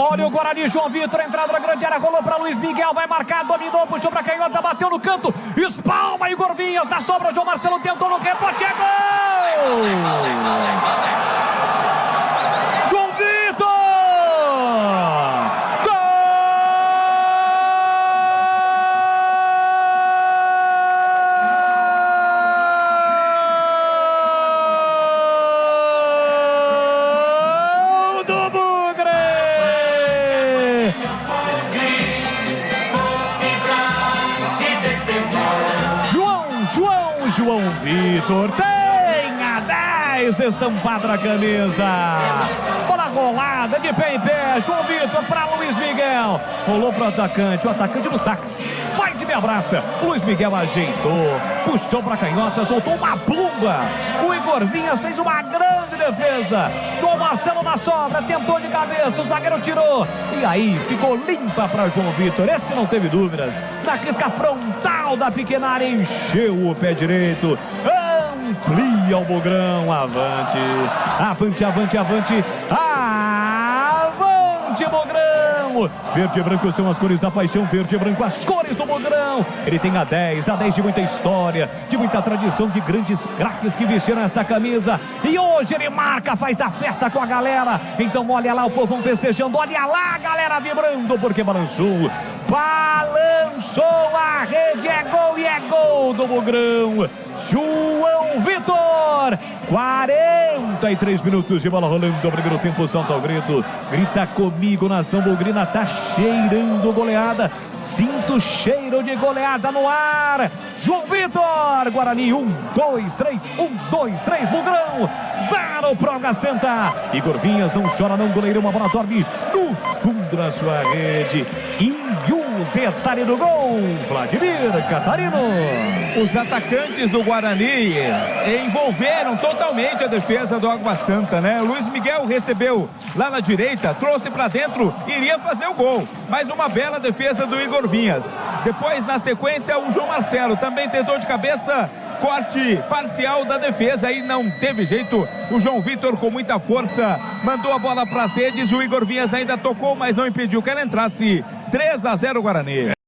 Olha o Guarani, João Vitor, entrada na grande área, rolou para Luiz Miguel, vai marcar, dominou, puxou para canhota, bateu no canto, espalma Igor Vinhas, na sobra, João Marcelo tentou no rebote, é gol! João Vitor! Gol do Bugre! João Vitor tem a 10 estampada na camisa. Bola rolada de pé em pé. João Vitor para Luiz Miguel. Rolou para o atacante no táxi. Faz e me abraça. Luiz Miguel ajeitou, puxou para a canhota, soltou uma bomba. O Igor Vinhas fez uma grande defesa. João Marcelo na sobra, tentou de cabeça, o zagueiro tirou. E aí ficou limpa para João Vitor. Esse não teve dúvidas. Na risca frontal da pequena área, encheu o pé direito. Amplia o Bugrão. Avante, avante, avante, avante. Avante, Bugrão. Verde e branco são as cores da paixão. Verde e branco, as cores do Bugrão. Ele tem a 10 de muita história, de muita tradição, de grandes craques que vestiram esta camisa. E hoje ele marca, faz a festa com a galera. Então olha lá o povão festejando, olha lá a galera vibrando, porque balançou. Balançou a rede, é gol e é gol do Bugrão. João Vitor, 43 minutos de bola rolando no primeiro tempo. Salta ao grito, grita comigo, nação bugrina, tá cheirando goleada. Sinto cheiro de goleada no ar. João Vitor, Guarani, 1, 2, 3, 1, 2, 3, Bugrão, 0 pro Água Santa. Igor Vinhas não chora não, goleiro, uma bola dorme no fundo da sua rede. E um detalhe do gol, Vladimir Catarino. Os atacantes do Guarani envolveram totalmente a defesa do Água Santa, né? O Luiz Miguel recebeu lá na direita, trouxe para dentro, iria fazer o gol. Mas uma bela defesa do Igor Vinhas. Depois, na sequência, o João Marcelo também tentou de cabeça, corte parcial da defesa, aí não teve jeito. O João Vitor, com muita força, mandou a bola para as redes. O Igor Vinhas ainda tocou, mas não impediu que ela entrasse. 3-0 Guarani.